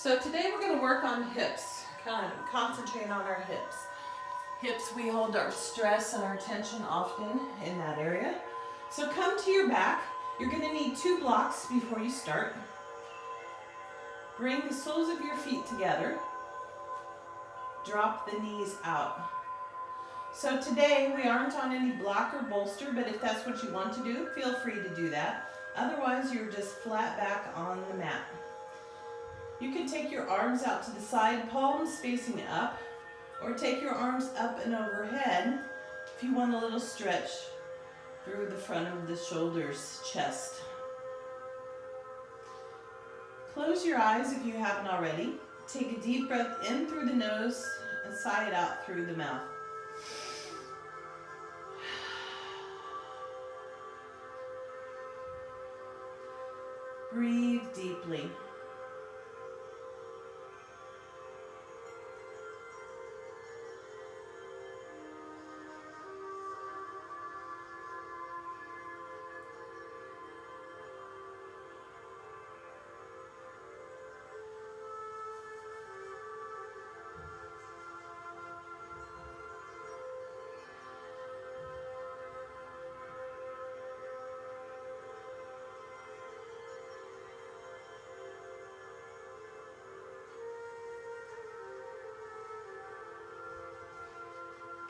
So today we're going to work on hips, kind of concentrate on our hips. Hips, we hold our stress and our tension often in that area. So come to your back. You're going to need 2 blocks before you start. Bring the soles of your feet together. Drop the knees out. So today we aren't on any block or bolster, but if that's what you want to do, feel free to do that. Otherwise, you're just flat back on the mat. You can take your arms out to the side, palms facing up, or take your arms up and overhead if you want a little stretch through the front of the shoulders, chest. Close your eyes if you haven't already. Take a deep breath in through the nose and sigh it out through the mouth. Breathe deeply.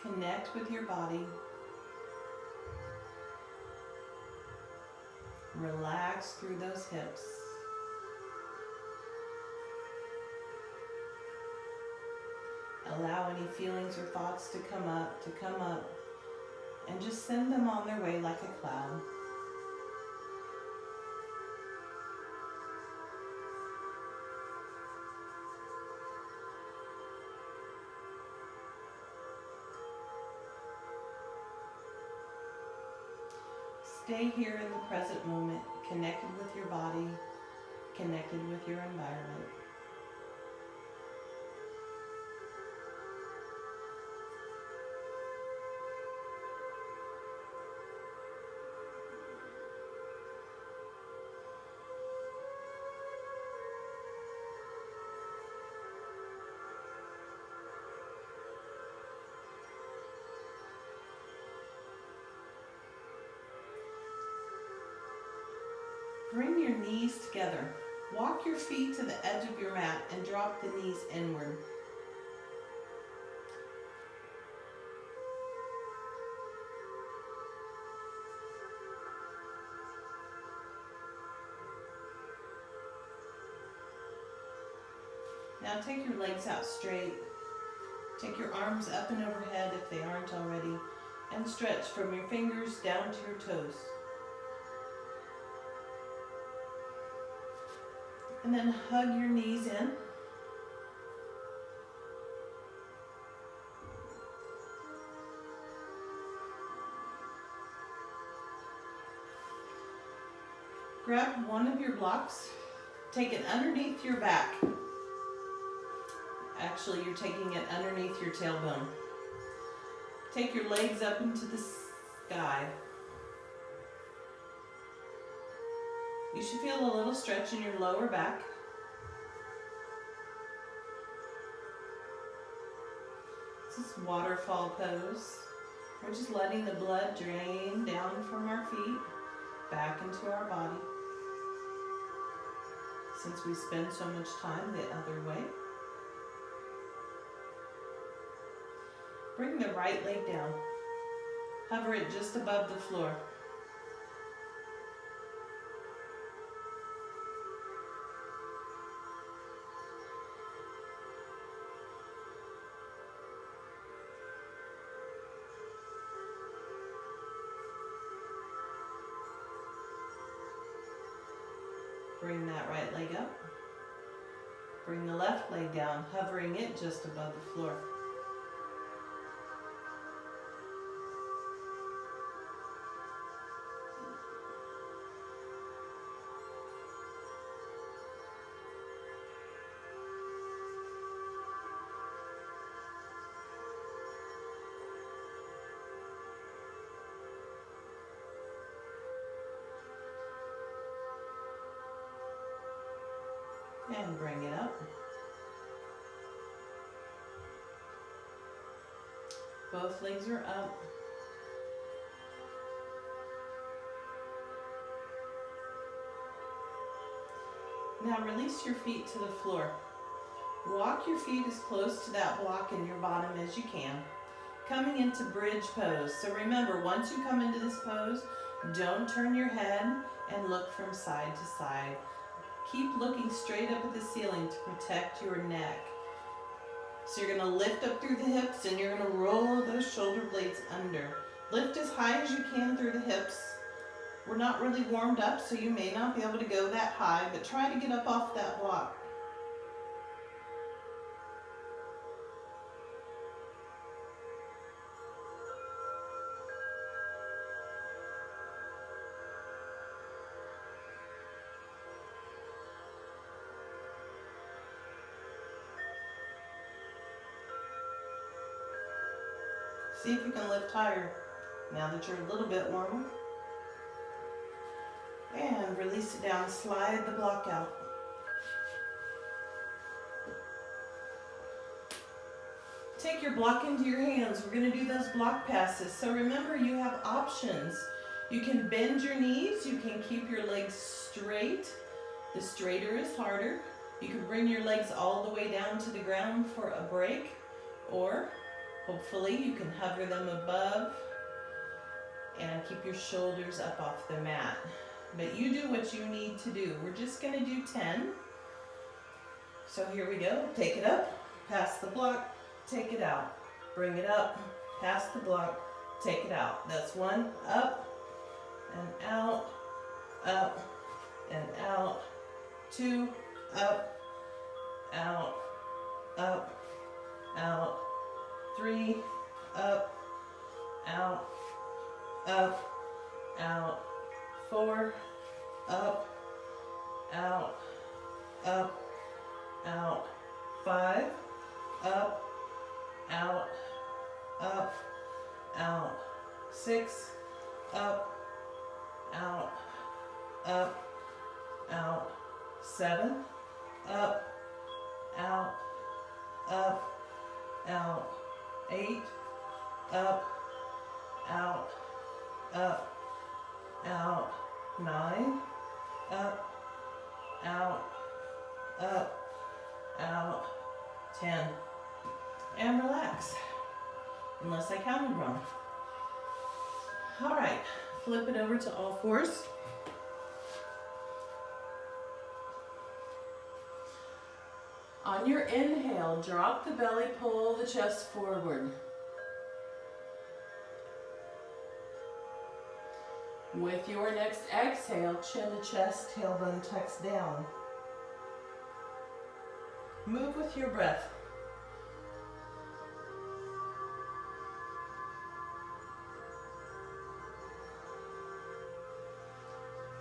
Connect with your body. Relax through those hips. Allow any feelings or thoughts to come up, and just send them on their way like a cloud. Stay here in the present moment, connected with your body, connected with your environment. Bring your knees together. Walk your feet to the edge of your mat and drop the knees inward. Now take your legs out straight. Take your arms up and overhead if they aren't already, and stretch from your fingers down to your toes. And then hug your knees in. Grab one of your blocks, take it underneath your back. Actually, you're taking it underneath your tailbone. Take your legs up into the sky. You should feel a little stretch in your lower back. This is waterfall pose. We're just letting the blood drain down from our feet, back into our body. Since we spend so much time the other way. Bring the right leg down. Hover it just above the floor. Bring that right leg up. Bring the left leg down, hovering it just above the floor. And bring it up. Both legs are up. Now release your feet to the floor. Walk your feet as close to that block in your bottom as you can. Coming into bridge pose. So remember, once you come into this pose, don't turn your head and look from side to side. Keep looking straight up at the ceiling to protect your neck. So you're going to lift up through the hips and you're going to roll those shoulder blades under. Lift as high as you can through the hips. We're not really warmed up, so you may not be able to go that high, but try to get up off that block. See if you can lift higher now that you're a little bit warmer. And release it down, slide the block out. Take your block into your hands. We're going to do those block passes. So remember, you have options. You can bend your knees. You can keep your legs straight. The straighter is harder. You can bring your legs all the way down to the ground for a break, or hopefully you can hover them above and keep your shoulders up off the mat. But you do what you need to do. We're just going to do 10. So here we go. Take it up, pass the block, take it out. Bring it up, pass the block, take it out. That's 1, up and out, up and out. 2, up, out, up, out. 3, up, out, up, out. 4, up, out, up, out. 5, up, out, up, out. 6, up, out, up, out. 7, up, out, up, out. 8, up, out, up, out. 9, up, out, up, out. 10. And relax, unless I counted wrong. All right, flip it over to all fours. On your inhale, drop the belly, pull the chest forward. With your next exhale, chin to chest, tailbone tucks down. Move with your breath.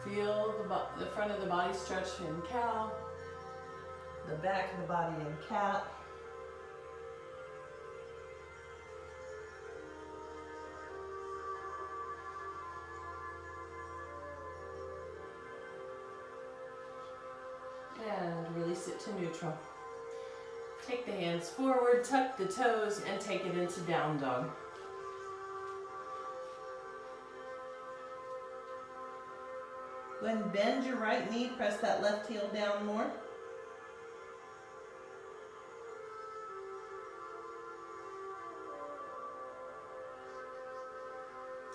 Feel the front of the body stretch in cow, the back of the body in cat. And release it to neutral. Take the hands forward, tuck the toes, and take it into down dog. Go ahead and bend your right knee, press that left heel down more.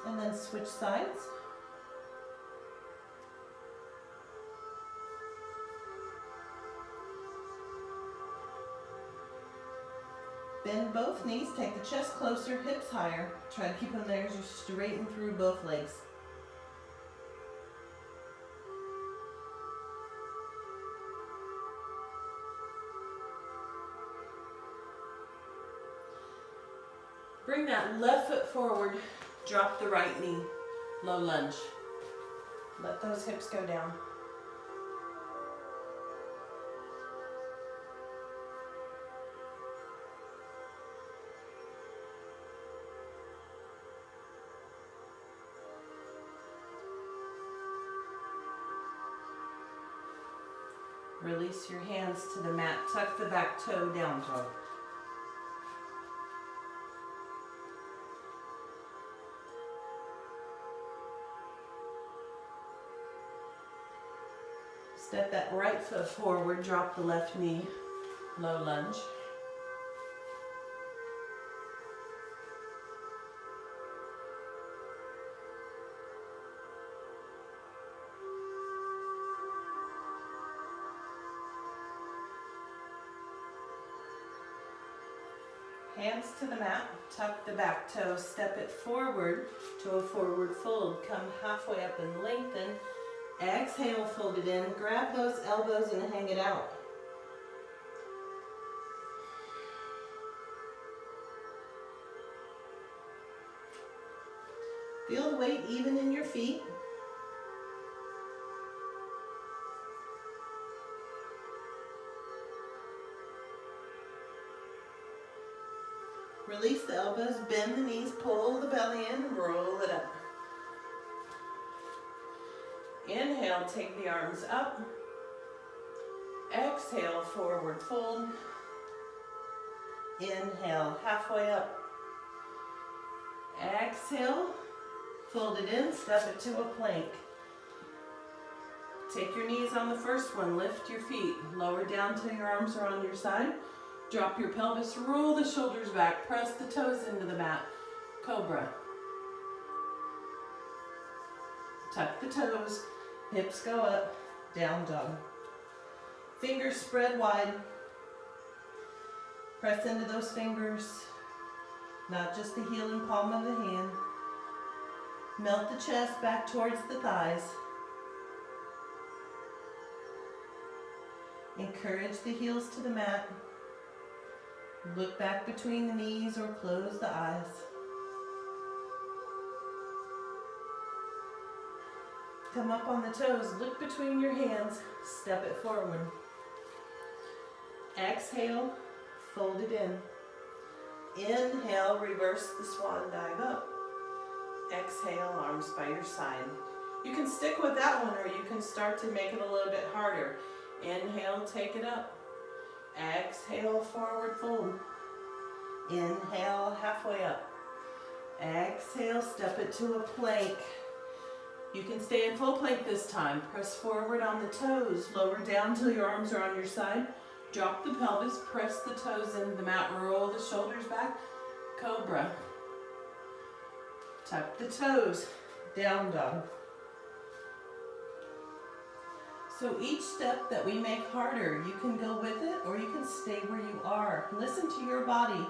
And then switch sides. Bend both knees, take the chest closer, hips higher. Try to keep them there as you straighten through both legs. Bring that left foot forward, drop the right knee, low lunge. Let those hips go down. Release your hands to the mat. Tuck the back toe, down dog. Step that right foot forward, drop the left knee, low lunge. Hands to the mat, tuck the back toe, step it forward to a forward fold. Come halfway up and lengthen. Exhale, fold it in. Grab those elbows and hang it out. Feel the weight even in your feet. Release the elbows, bend the knees, pull the belly in, roll it up. Inhale, take the arms up. Exhale, forward fold. Inhale, halfway up. Exhale, fold it in, step it to a plank. Take your knees on the first one, lift your feet, lower down till your arms are on your side. Drop your pelvis, roll the shoulders back, press the toes into the mat. Cobra. Tuck the toes, hips go up, down dog. Fingers spread wide. Press into those fingers, not just the heel and palm of the hand. Melt the chest back towards the thighs. Encourage the heels to the mat. Look back between the knees or close the eyes. Come up on the toes, look between your hands, step it forward. Exhale, fold it in. Inhale, reverse the swan dive up. Exhale, arms by your side. You can stick with that one or you can start to make it a little bit harder. Inhale, take it up. Exhale, forward fold. Inhale, halfway up. Exhale, step it to a plank. You can stay in full plank this time. Press forward on the toes. Lower down till your arms are on your side. Drop the pelvis, press the toes into the mat. Roll the shoulders back. Cobra. Tuck the toes. Down dog. So each step that we make harder, you can go with it or you can stay where you are. Listen to your body.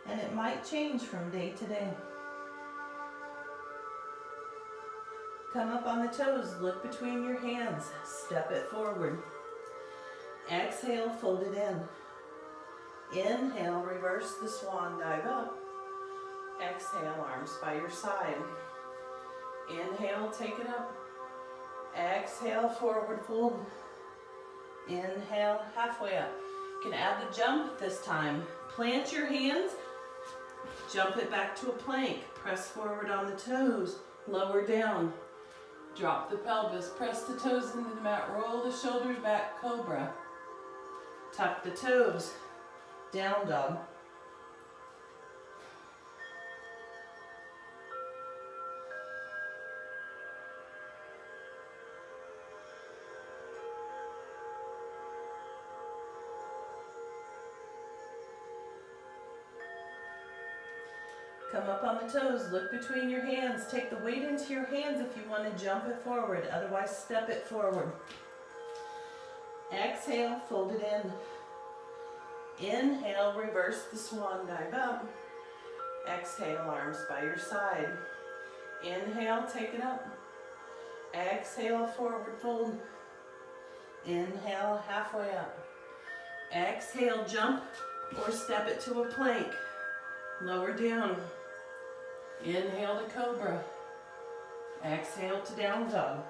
And it might change from day to day. Come up on the toes, look between your hands, step it forward. Exhale, fold it in. Inhale, reverse the swan dive up. Exhale, arms by your side. Inhale, take it up. Exhale, forward fold. Inhale, halfway up. You can add the jump this time. Plant your hands, jump it back to a plank. Press forward on the toes, lower down. Drop the pelvis, press the toes into the mat, roll the shoulders back, cobra. Tuck the toes, down dog. Come up on the toes, look between your hands. Take the weight into your hands if you want to jump it forward, otherwise step it forward. Exhale, fold it in. Inhale, reverse the swan dive up. Exhale, arms by your side. Inhale, take it up. Exhale, forward fold. Inhale, halfway up. Exhale, jump or step it to a plank. Lower down. Inhale to cobra. Exhale to down dog.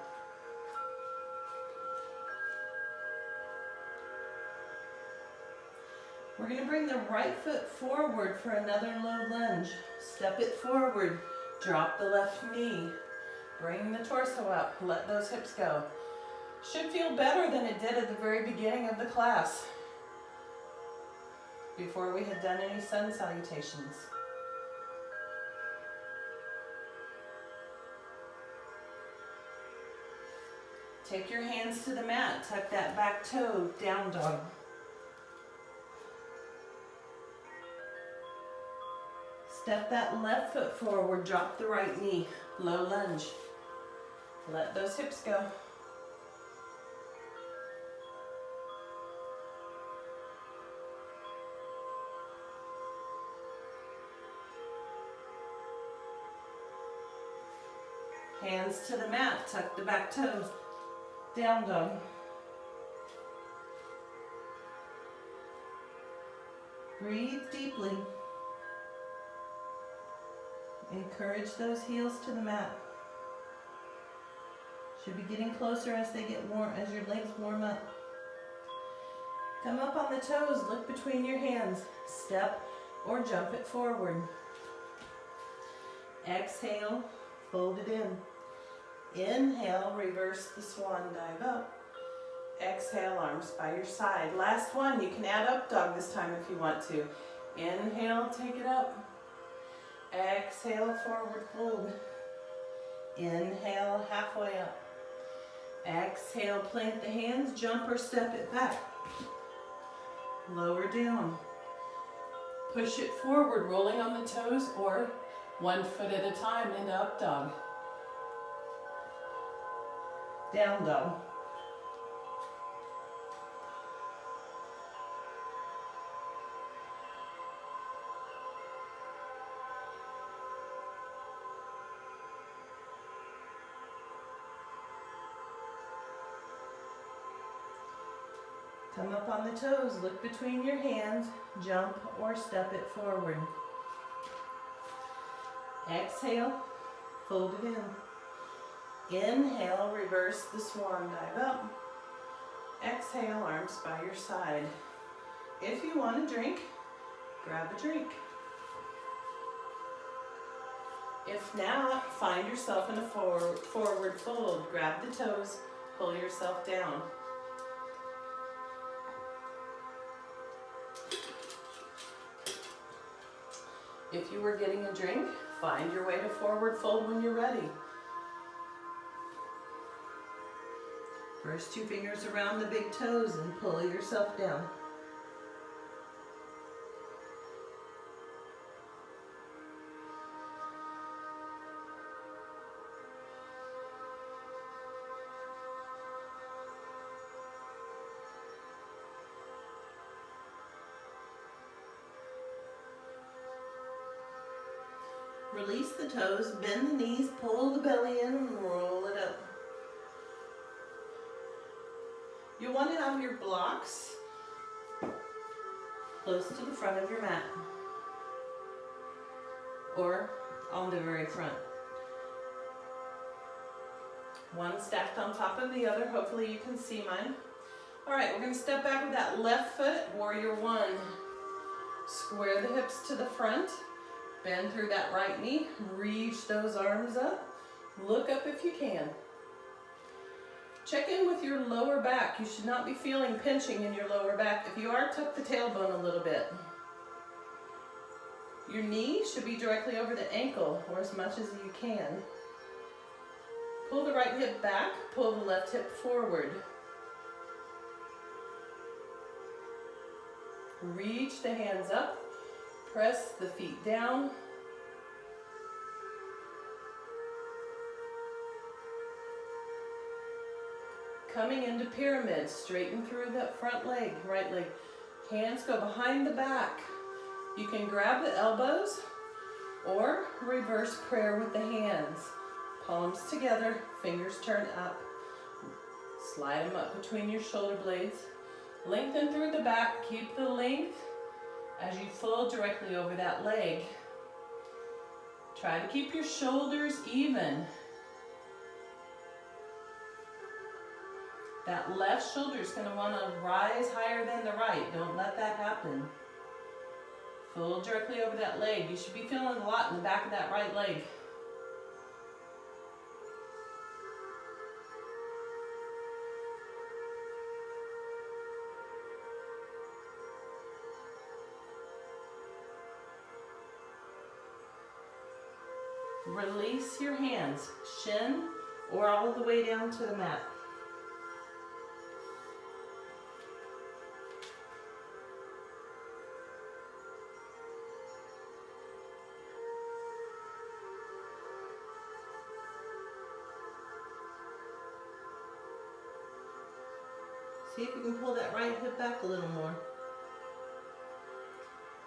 We're going to bring the right foot forward for another low lunge. Step it forward. Drop the left knee. Bring the torso up, let those hips go. Should feel better than it did at the very beginning of the class, before we had done any sun salutations. Take your hands to the mat, tuck that back toe, down dog. Step that left foot forward, drop the right knee, low lunge. Let those hips go. Hands to the mat, tuck the back toe, down dog. Breathe deeply. Encourage those heels to the mat. Should be getting closer as they get warm, as your legs warm up. Come up on the toes, look between your hands. Step or jump it forward. Exhale, fold it in. Inhale, reverse the swan dive up. Exhale, arms by your side. Last one, you can add up dog this time if you want to. Inhale, take it up. Exhale, forward fold. Inhale, halfway up. Exhale, plant the hands, jump or step it back. Lower down. Push it forward, rolling on the toes or 1 foot at a time into up dog. Down dog. Come up on the toes, look between your hands, jump or step it forward. Exhale, fold it in. Inhale, reverse the swan dive up. Exhale, arms by your side. If you want a drink, grab a drink. If not, find yourself in a forward fold. Grab the toes, pull yourself down. If you were getting a drink, find your way to forward fold when you're ready. First 2 fingers around the big toes and pull yourself down. Release the toes, bend the knees, pull the belly in and roll it up. You'll want to have your blocks close to the front of your mat or on the very front. One stacked on top of the other. Hopefully you can see mine. All right, we're going to step back with that left foot, warrior one. Square the hips to the front. Bend through that right knee, reach those arms up, look up if you can. Check in with your lower back. You should not be feeling pinching in your lower back. If you are, tuck the tailbone a little bit. Your knee should be directly over the ankle, or as much as you can. Pull the right hip back, pull the left hip forward. Reach the hands up. Press the feet down. Coming into pyramid, straighten through that front leg, right leg. Hands go behind the back. You can grab the elbows or reverse prayer with the hands. Palms together, fingers turn up. Slide them up between your shoulder blades. Lengthen through the back, keep the length as you fold directly over that leg. Try to keep your shoulders even. That left shoulder is going to want to rise higher than the right. Don't let that happen. Fold directly over that leg. You should be feeling a lot in the back of that right leg. Release your hands, shin or all the way down to the mat. See if you can pull that right hip back a little more.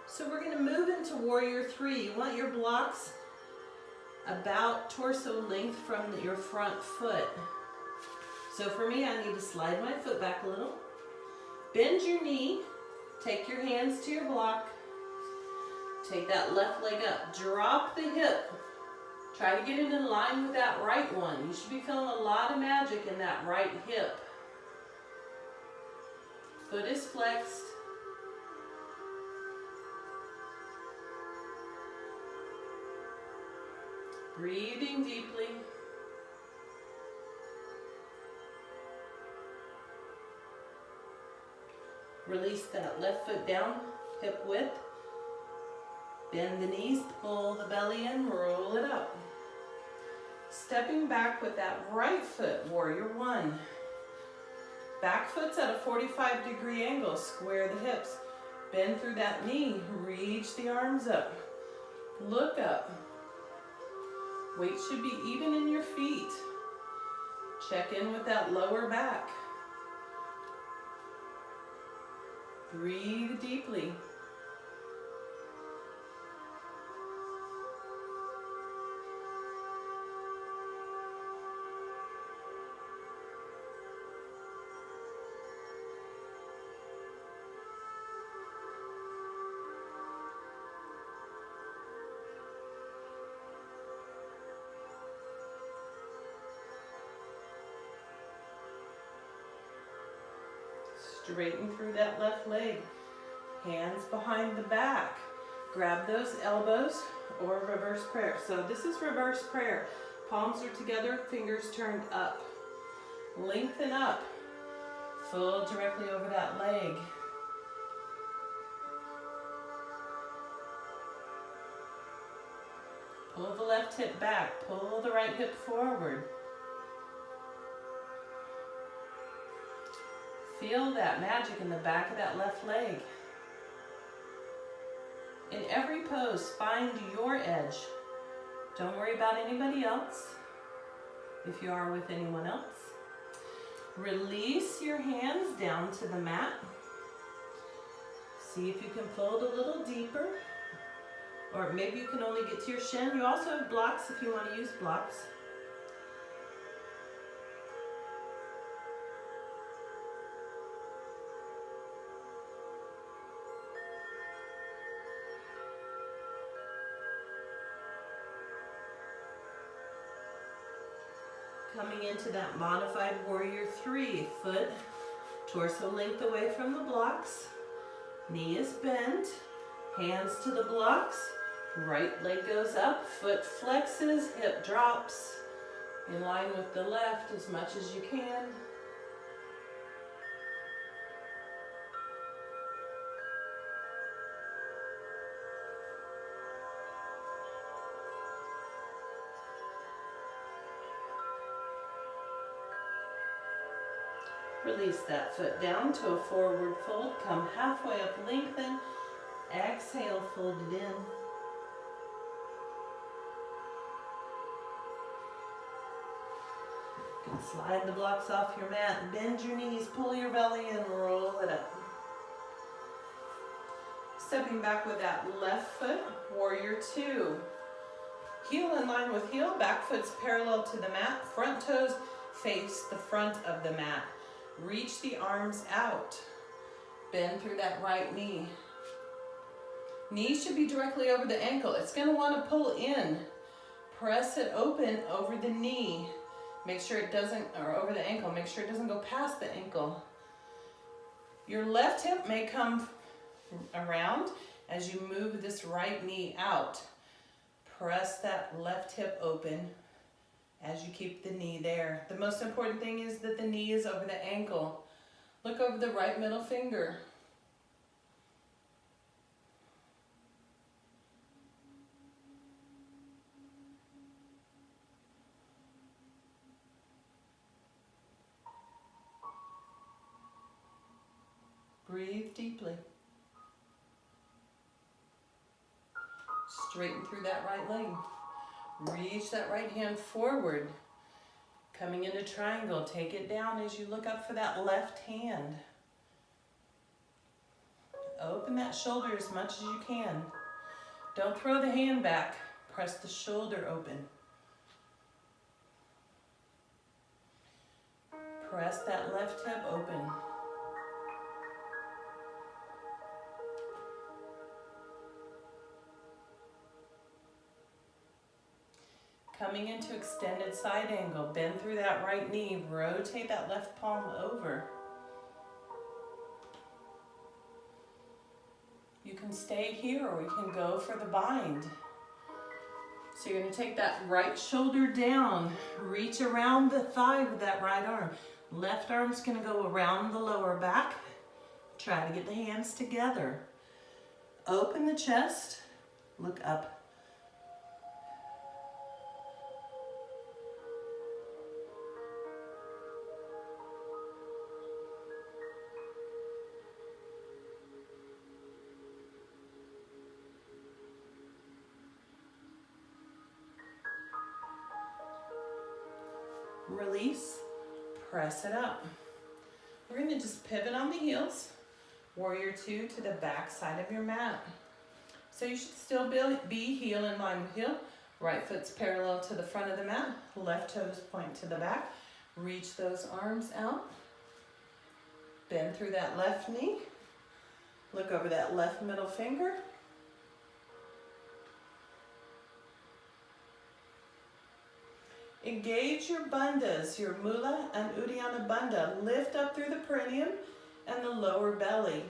So we're going to move into Warrior 3. You want your blocks about torso length from your front foot. So for me, I need to slide my foot back a little. Bend your knee. Take your hands to your block. Take that left leg up. Drop the hip. Try to get it in line with that right one. You should be feeling a lot of magic in that right hip. Foot is flexed. Breathing deeply. Release that left foot down, hip width. Bend the knees, pull the belly in, roll it up. Stepping back with that right foot, Warrior 1. Back foot's at a 45-degree angle, square the hips. Bend through that knee, reach the arms up. Look up. Weight should be even in your feet. Check in with that lower back. Breathe deeply. Straighten through that left leg. Hands behind the back. Grab those elbows or reverse prayer. So this is reverse prayer. Palms are together, fingers turned up. Lengthen up. Fold directly over that leg. Pull the left hip back. Pull the right hip forward. Feel that magic in the back of that left leg. In every pose, find your edge. Don't worry about anybody else, if you are with anyone else. Release your hands down to the mat. See if you can fold a little deeper, or maybe you can only get to your shin. You also have blocks if you want to use blocks. Coming into that modified Warrior 3, foot, torso length away from the blocks, knee is bent, hands to the blocks, right leg goes up, foot flexes, hip drops, in line with the left as much as you can. Release that foot down to a forward fold. Come halfway up, lengthen. Exhale, fold it in. You can slide the blocks off your mat. Bend your knees, pull your belly in, roll it up. Stepping back with that left foot, Warrior 2. Heel in line with heel, back foot's parallel to the mat. Front toes face the front of the mat. Reach the arms out. Bend through that right knee. Knee should be directly over the ankle. It's going to want to pull in. Press it open over the knee. Make sure it doesn't, or over the ankle, make sure it doesn't go past the ankle. Your left hip may come around as you move this right knee out. Press that left hip open as you keep the knee there. The most important thing is that the knee is over the ankle. Look over the right middle finger. Breathe deeply. Straighten through that right leg. Reach that right hand forward. Coming into triangle, take it down as you look up for that left hand. Open that shoulder as much as you can. Don't throw the hand back. Press the shoulder open. Press that left hip open. Coming into extended side angle, bend through that right knee, rotate that left palm over. You can stay here or you can go for the bind. So you're going to take that right shoulder down, reach around the thigh with that right arm. Left arm's going to go around the lower back. Try to get the hands together. Open the chest, look up. Release, press it up. We're going to just pivot on the heels, warrior two to the back side of your mat. So you should still be heel in line with heel. Right foot's parallel to the front of the mat, left toes point to the back. Reach those arms out. Bend through that left knee. Look over that left middle finger. Engage your bandhas, your Mula and Uddiyana Bandha. Lift up through the perineum and the lower belly.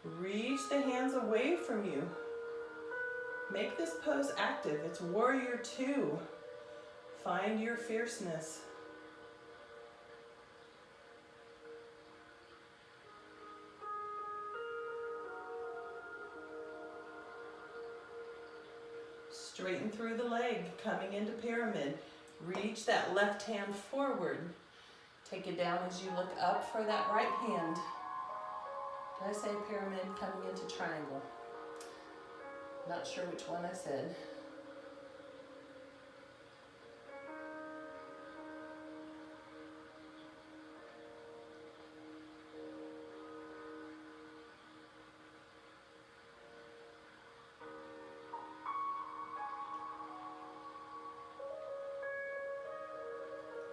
Reach the hands away from you. Make this pose active. It's warrior two. Find your fierceness. Straighten through the leg, coming into pyramid. Reach that left hand forward. Take it down as you look up for that right hand. Did I say pyramid? Coming into triangle. Not sure which one I said.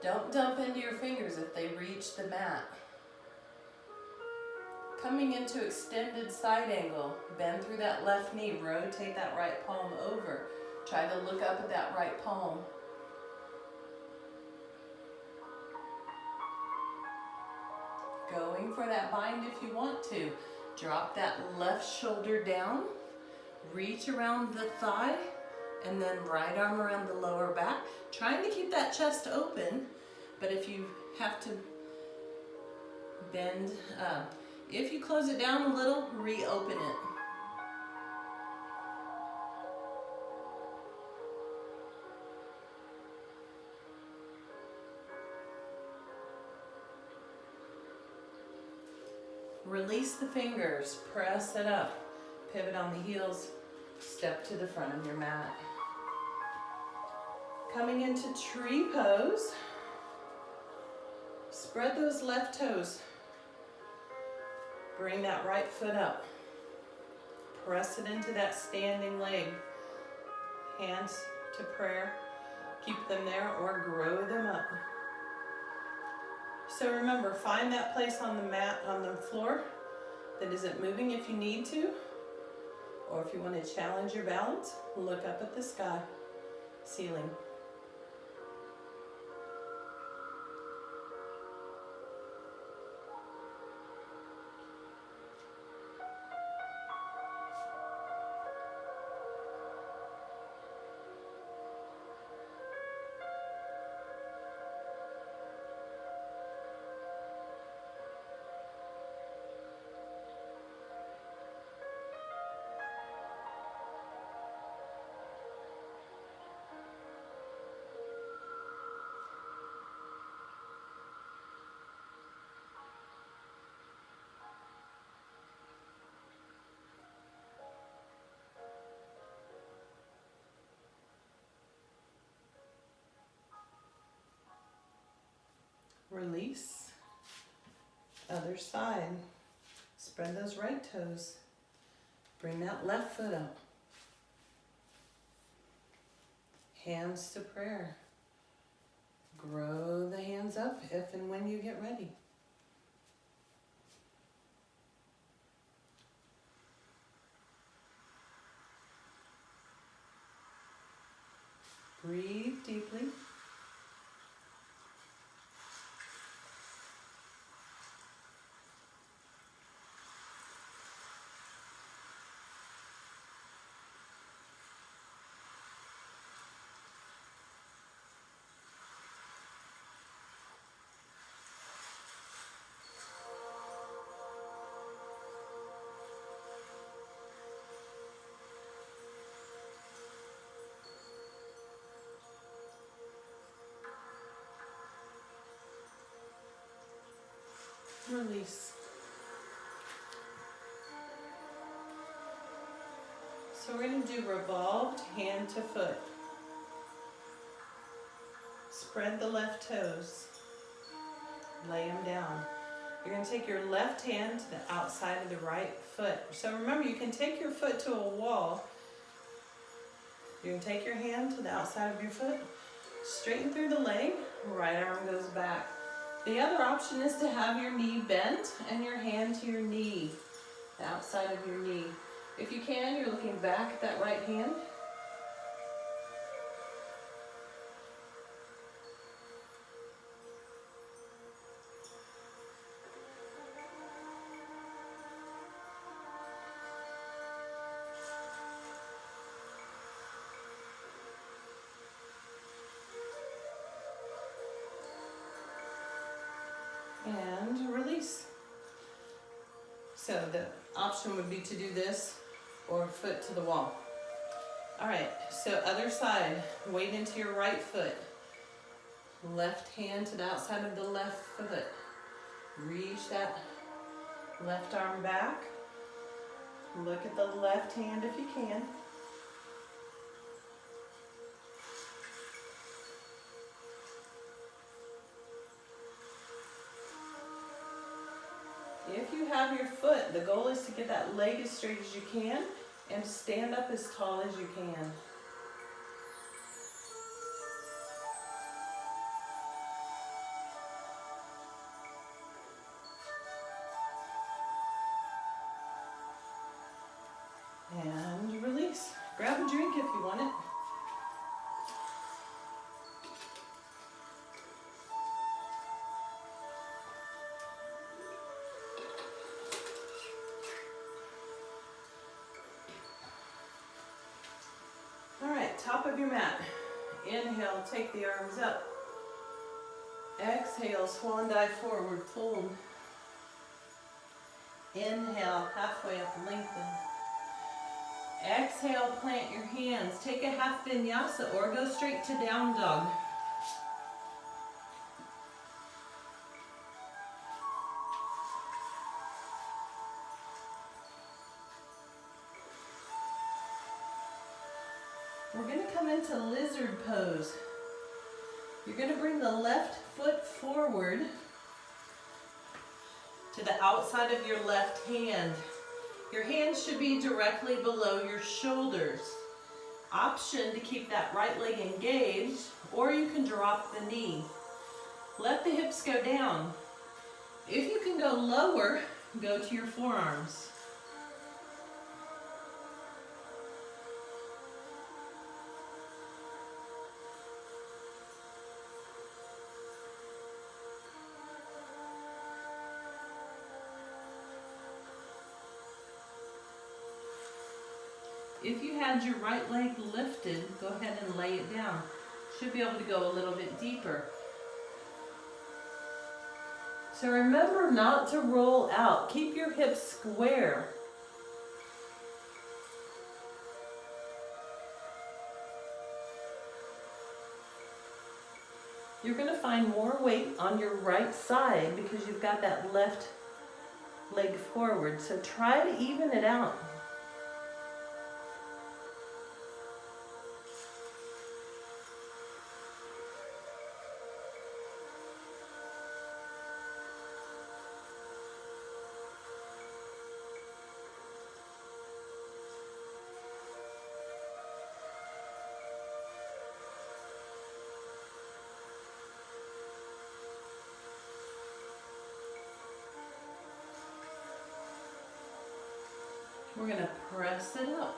Don't dump into your fingers if they reach the mat. Coming into extended side angle, bend through that left knee, rotate that right palm over. Try to look up at that right palm. Going for that bind if you want to. Drop that left shoulder down, reach around the thigh, and then right arm around the lower back. Trying to keep that chest open, but if you have to bend, if you close it down a little, reopen it. Release the fingers, press it up, pivot on the heels, step to the front of your mat. Coming into tree pose, spread those left toes. Bring that right foot up. Press it into that standing leg. Hands to prayer. Keep them there or grow them up. So remember, find that place on the mat, on the floor that isn't moving if you need to. Or if you want to challenge your balance, look up at the sky, ceiling. Release. Other side. Spread those right toes. Bring that left foot up. Hands to prayer. Grow the hands up if and when you get ready. Breathe deeply. Release. So we're going to do revolved hand to foot. Spread the left toes. Lay them down. You're going to take your left hand to the outside of the right foot. So remember, you can take your foot to a wall. You can take your hand to the outside of your foot, straighten through the leg, right arm goes back. The other option is to have your knee bent and your hand to your knee, the outside of your knee. If you can, you're looking back at that right hand. And release. So the option would be to do this or foot to the wall. All right, so other side, weight into your right foot. Left hand to the outside of the left foot. Reach that left arm back. Look at the left hand if you can. If you have your foot, the goal is to get that leg as straight as you can and stand up as tall as you can. And release. Grab a drink if you want it. All right, top of your mat. Inhale, take the arms up. Exhale, swan dive forward, fold. Inhale, halfway up, lengthen. Exhale, plant your hands. Take a half vinyasa or go straight to down dog. We're going to come into lizard pose. You're going to bring the left foot forward to the outside of your left hand. Your hands should be directly below your shoulders. Option to keep that right leg engaged, or you can drop the knee. Let the hips go down. If you can go lower, go to your forearms. If you had your right leg lifted, go ahead and lay it down. Should be able to go a little bit deeper. So remember not to roll out. Keep your hips square. You're going to find more weight on your right side because you've got that left leg forward. So try to even it out. We're going to press it up.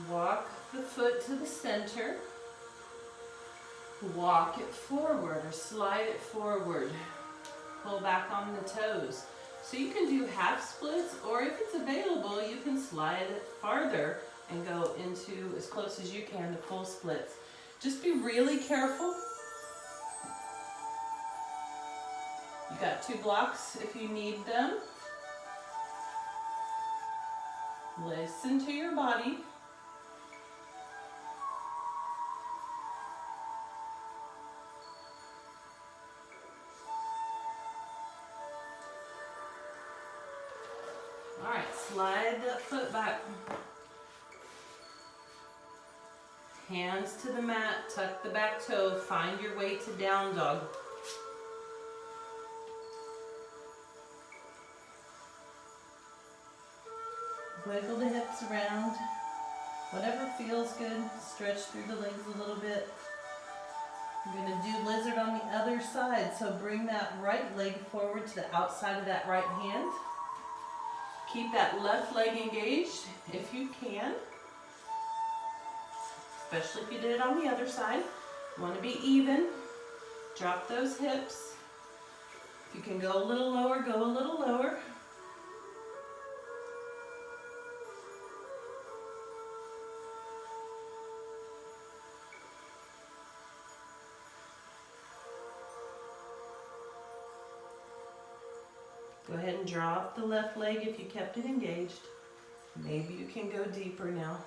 Walk the foot to the center. Walk it forward or slide it forward. Pull back on the toes. So you can do half splits, or if it's available, you can slide it farther and go into as close as you can to full splits. Just be really careful. You got 2 blocks if you need them. Listen to your body. All right, slide that foot back. Hands to the mat, tuck the back toe, find your way to down dog. Wiggle the hips around. Whatever feels good, stretch through the legs a little bit. I'm going to do lizard on the other side, so bring that right leg forward to the outside of that right hand. Keep that left leg engaged if you can, especially if you did it on the other side. You want to be even. Drop those hips. If you can go a little lower, go a little lower. Go ahead and drop the left leg if you kept it engaged. Maybe you can go deeper now.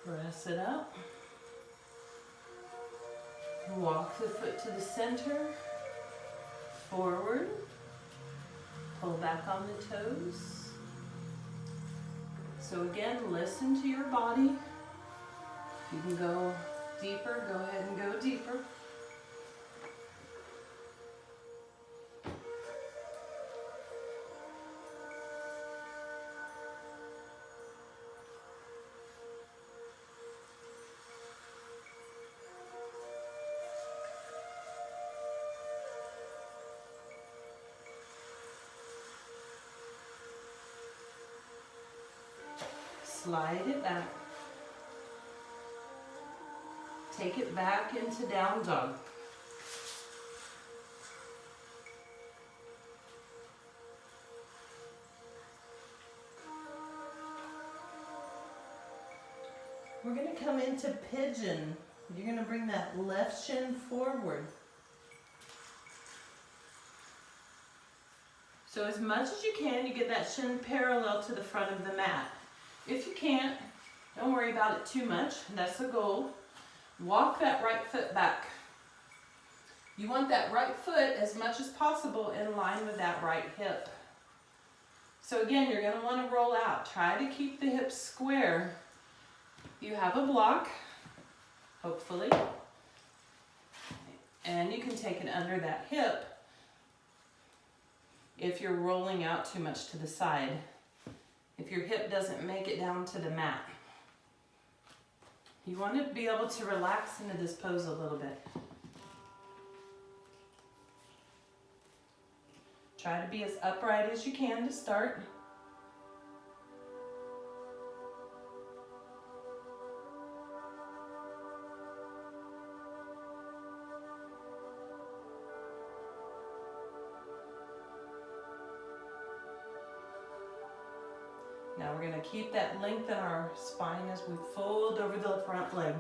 Press it up. Walk the foot to the center, forward, pull back on the toes. So again, listen to your body. If you can go deeper, go ahead and go deeper. Slide it back. Take it back into down dog. We're going to come into pigeon. You're going to bring that left shin forward. So as much as you can, you get that shin parallel to the front of the mat. If you can't, don't worry about it too much. That's the goal. Walk that right foot back. You want that right foot as much as possible in line with that right hip. So again, you're going to want to roll out. Try to keep the hips square. You have a block, hopefully, and you can take it under that hip if you're rolling out too much to the side. If your hip doesn't make it down to the mat. You want to be able to relax into this pose a little bit. Try to be as upright as you can to start. Now we're going to keep that length in our spine as we fold over the front leg.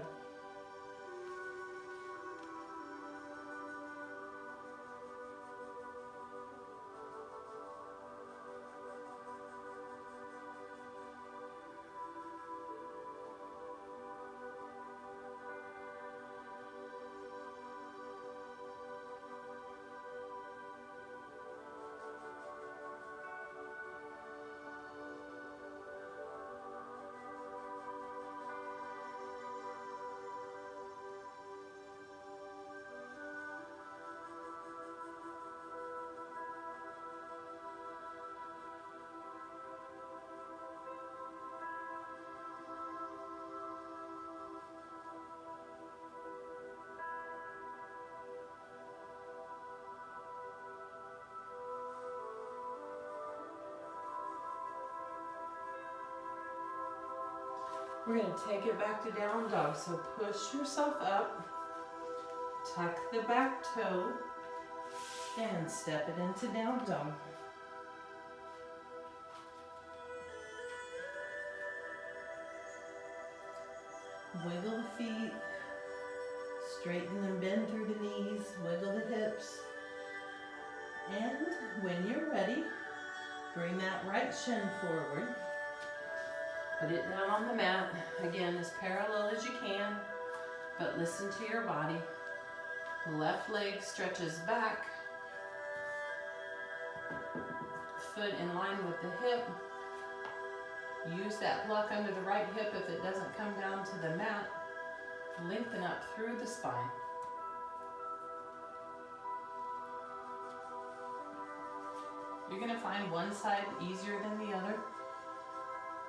We're going to take it back to down dog. So push yourself up, tuck the back toe, and step it into down dog. Wiggle the feet, straighten and bend through the knees, wiggle the hips. And when you're ready, bring that right shin forward. Put it down on the mat, again as parallel as you can, but listen to your body. Left leg stretches back, foot in line with the hip. Use that block under the right hip if it doesn't come down to the mat. Lengthen up through the spine. You're going to find one side easier than the other.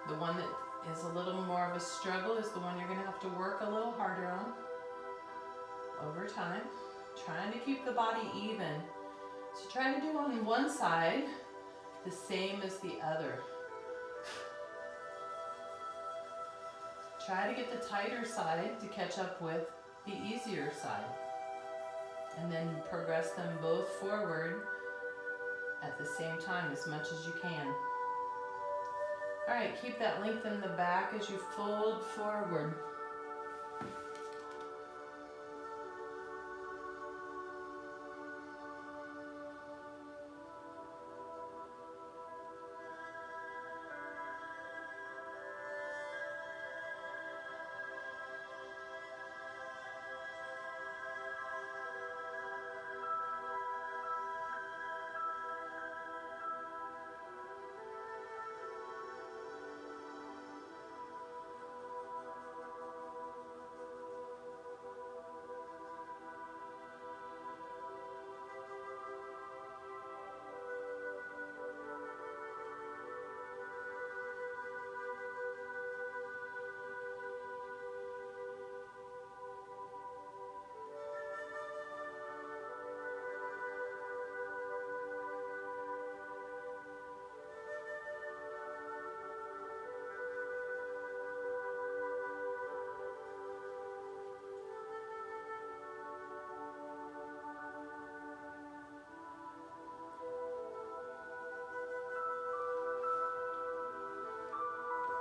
The one that is a little more of a struggle is the one you're going to have to work a little harder on over time. Trying to keep the body even. So try to do on one side the same as the other. Try to get the tighter side to catch up with the easier side. And then progress them both forward at the same time as much as you can. All right, keep that length in the back as you fold forward.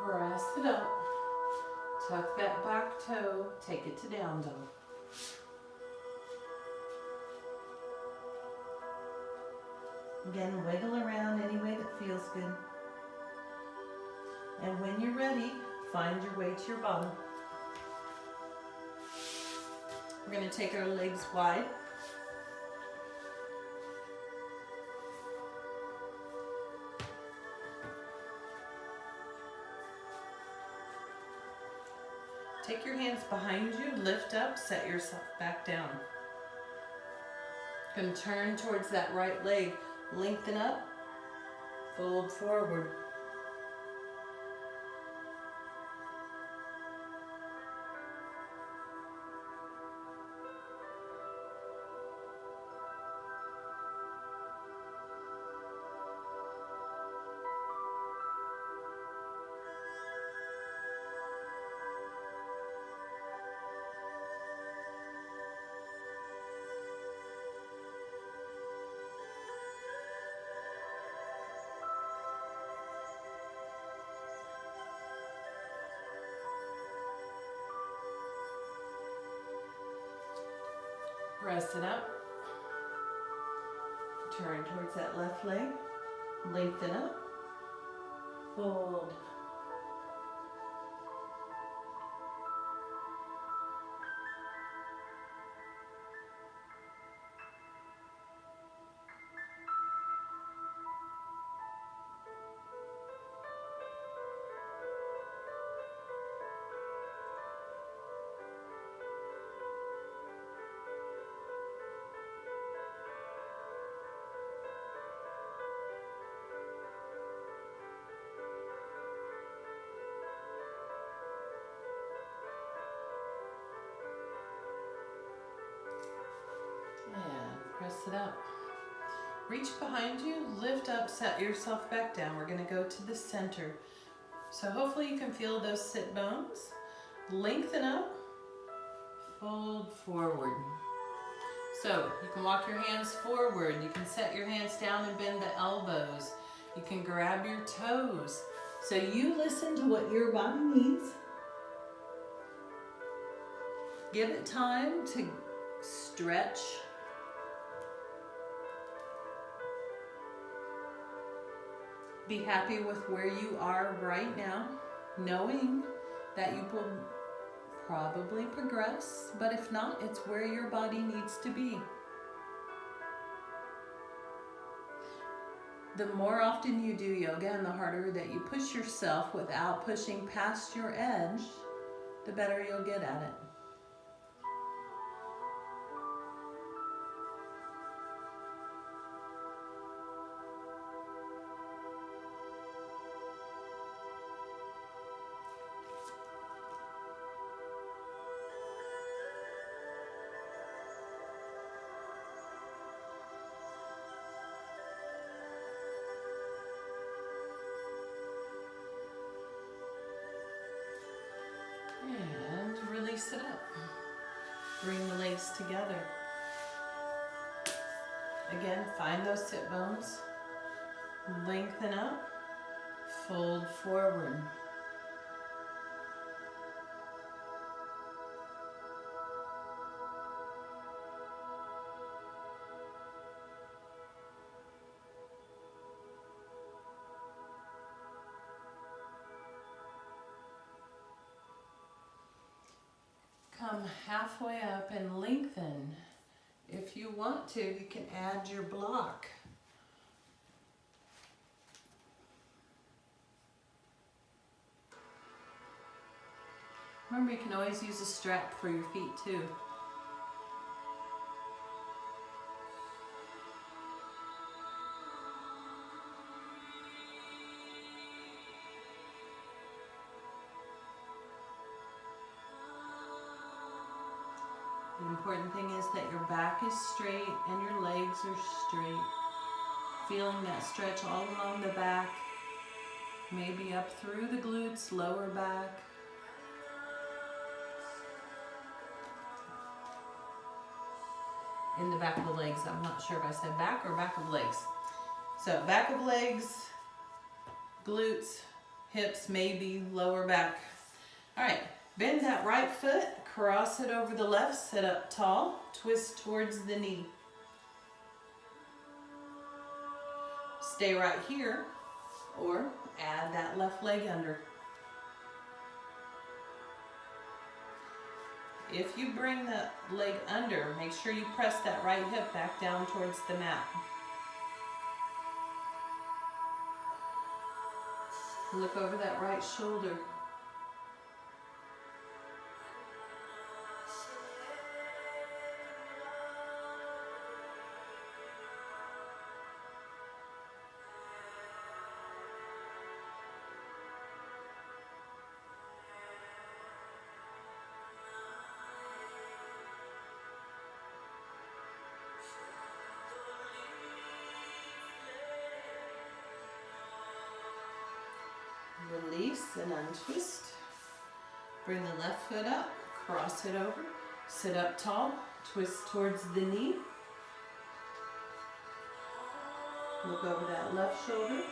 Press it up, tuck that back toe, take it to down dog. Again, wiggle around any way that feels good. And when you're ready, find your way to your bottom. We're going to take our legs wide. Take your hands behind you, lift up, set yourself back down. Going to turn towards that right leg, lengthen up, fold forward. Press it up. Turn towards that left leg. Lengthen up. Fold. Press it up. Reach behind you, lift up, set yourself back down. We're going to go to the center. So hopefully you can feel those sit bones. Lengthen up, fold forward. So you can walk your hands forward. You can set your hands down and bend the elbows. You can grab your toes. So you listen to what your body needs. Give it time to stretch. Be happy with where you are right now, knowing that you will probably progress, but if not, it's where your body needs to be. The more often you do yoga and the harder that you push yourself without pushing past your edge, the better you'll get at it. And release it up. Bring the legs together. Again, find those sit bones. Lengthen up. Fold forward. Come halfway up and lengthen. If you want to, you can add your block. Remember, you can always use a strap for your feet too. The important thing is that your back is straight and your legs are straight. Feeling that stretch all along the back, maybe up through the glutes, lower back. In the back of the legs. I'm not sure if I said back or back of legs. So back of legs, glutes, hips, maybe lower back. All right, bend that right foot, cross it over the left, sit up tall, twist towards the knee. Stay right here, or add that left leg under. If you bring the leg under, make sure you press that right hip back down towards the mat. Look over that right shoulder. Release and untwist. Bring the left foot up, cross it over, sit up tall, twist towards the knee. Look over that left shoulder.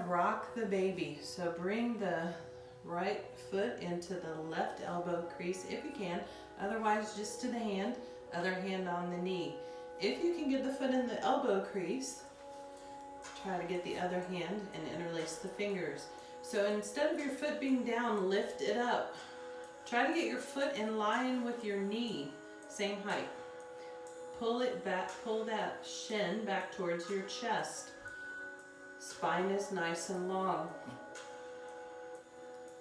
rock the baby. So bring the right foot into the left elbow crease if you can. Otherwise, just to the hand, other hand on the knee. If you can get the foot in the elbow crease, try to get the other hand and interlace the fingers. So instead of your foot being down, lift it up. Try to get your foot in line with your knee, same height. Pull it back, pull that shin back towards your chest. Spine is nice and long.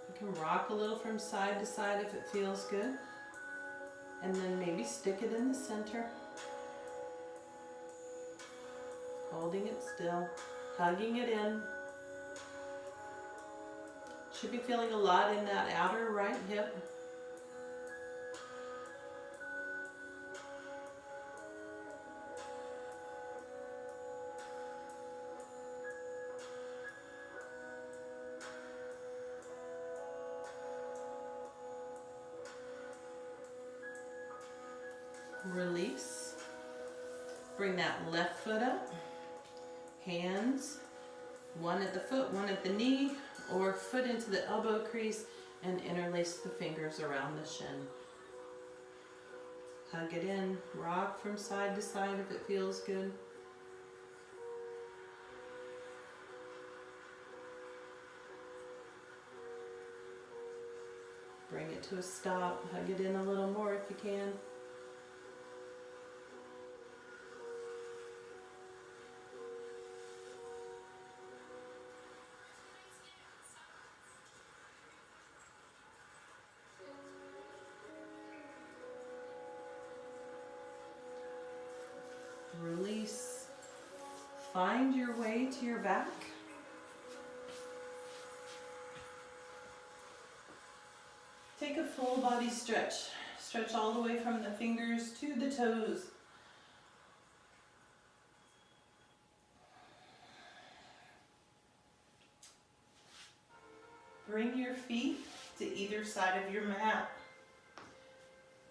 You can rock a little from side to side if it feels good. And then maybe stick it in the center. Holding it still, hugging it in. Should be feeling a lot in that outer right hip. Release. Bring that left foot up. Hands, one at the foot, one at the knee, or foot into the elbow crease and interlace the fingers around the shin. Hug it in, rock from side to side if it feels good. Bring it to a stop, hug it in a little more if you can. Release. Find your way to your back. Take a full body stretch. Stretch all the way from the fingers to the toes. Bring your feet to either side of your mat.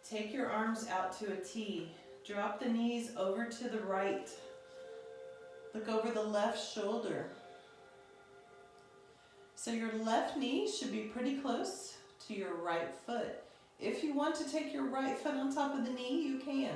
Take your arms out to a T. Drop the knees over to the right. Look over the left shoulder. So your left knee should be pretty close to your right foot. If you want to take your right foot on top of the knee, you can.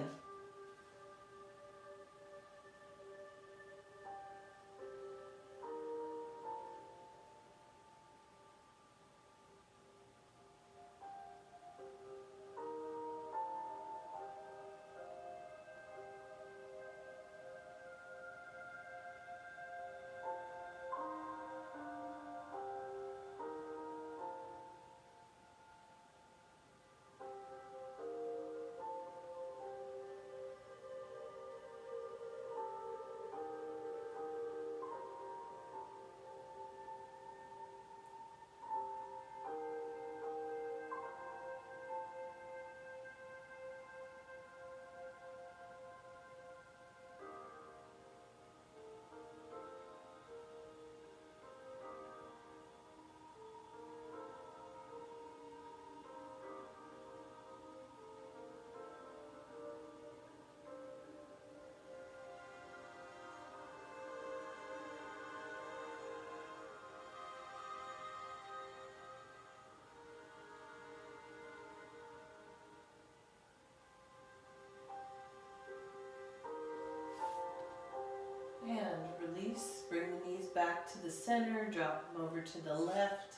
And release, bring the knees back to the center, drop them over to the left.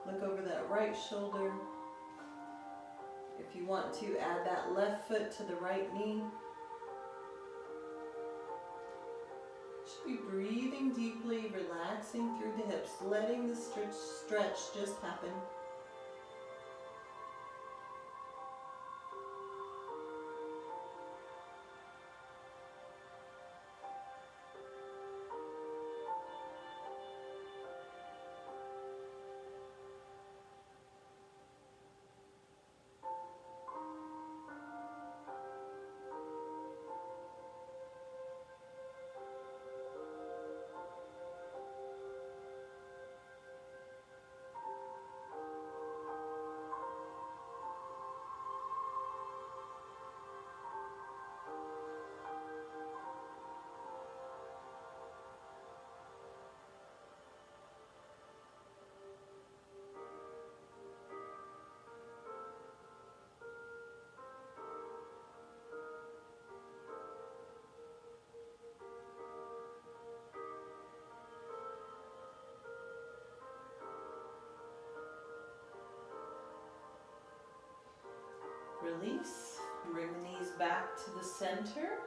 Look over that right shoulder. If you want to, add that left foot to the right knee. Should be breathing deeply, relaxing through the hips, letting the stretch just happen. Release. Bring the knees back to the center.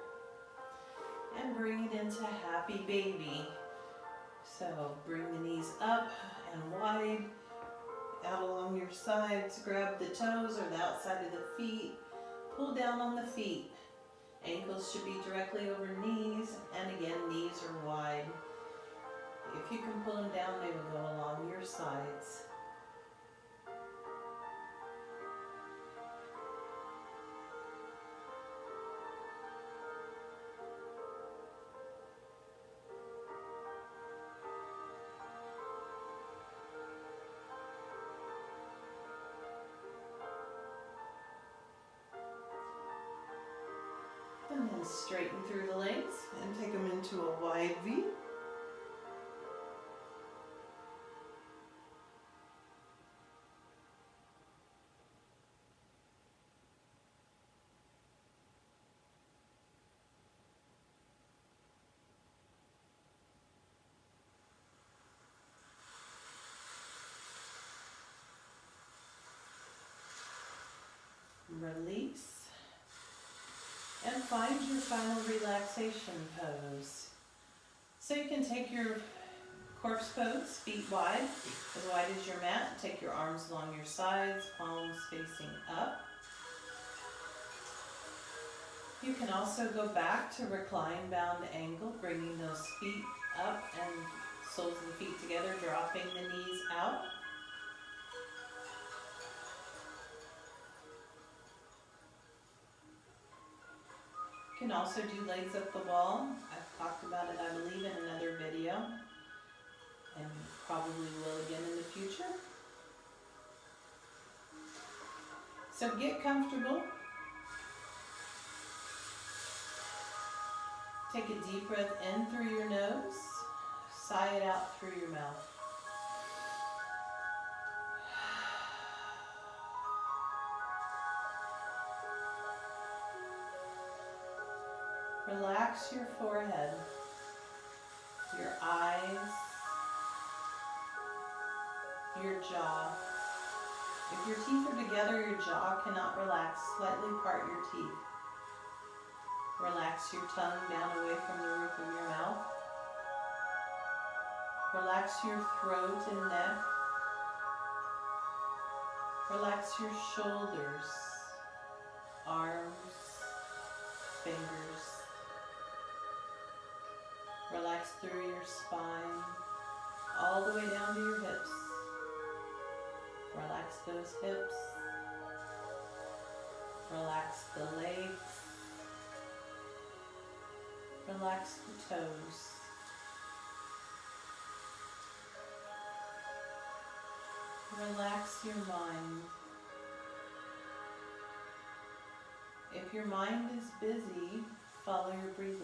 And bring it into happy baby. So bring the knees up and wide. Out along your sides. Grab the toes or the outside of the feet. Pull down on the feet. Ankles should be directly over knees. And again, knees are wide. If you can pull them down, they will go along your sides. And then straighten through the legs and take them into a wide V. Release. And find your final relaxation pose. So you can take your corpse pose, feet wide as your mat. Take your arms along your sides, palms facing up. You can also go back to recline bound angle, bringing those feet up and soles of the feet together, dropping the knees out. You can also do legs up the wall. I've talked about it, I believe, in another video, and probably will again in the future. So get comfortable. Take a deep breath in through your nose, sigh it out through your mouth. Relax your forehead, your eyes, your jaw. If your teeth are together, your jaw cannot relax. Slightly part your teeth. Relax your tongue down away from the roof of your mouth. Relax your throat and neck. Relax your shoulders, arms, fingers. Relax through your spine, all the way down to your hips. Relax those hips. Relax the legs. Relax the toes. Relax your mind. If your mind is busy, follow your breathing.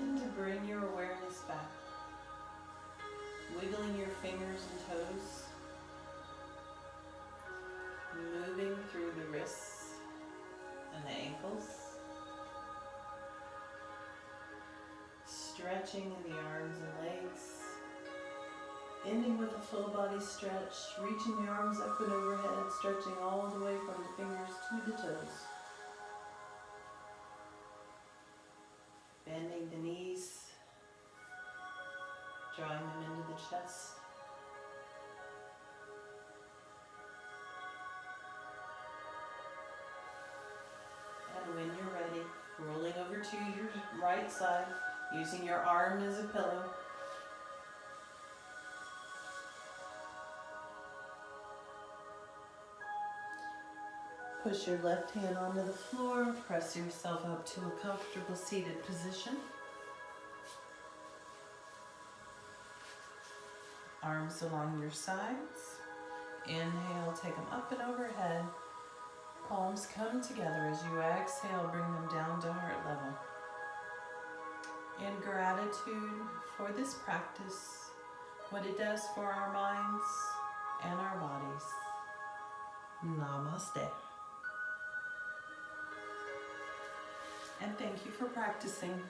And to bring your awareness back, wiggling your fingers and toes, moving through the wrists and the ankles, stretching in the arms and legs, ending with a full body stretch, reaching the arms up and overhead, stretching all the way from the fingers to the toes. Bending the knees, drawing them into the chest. And when you're ready, rolling over to your right side, using your arm as a pillow. Push your left hand onto the floor, press yourself up to a comfortable seated position. Arms along your sides. Inhale, take them up and overhead. Palms come together. As you exhale, bring them down to heart level. In gratitude for this practice, what it does for our minds and our bodies. Namaste. And thank you for practicing.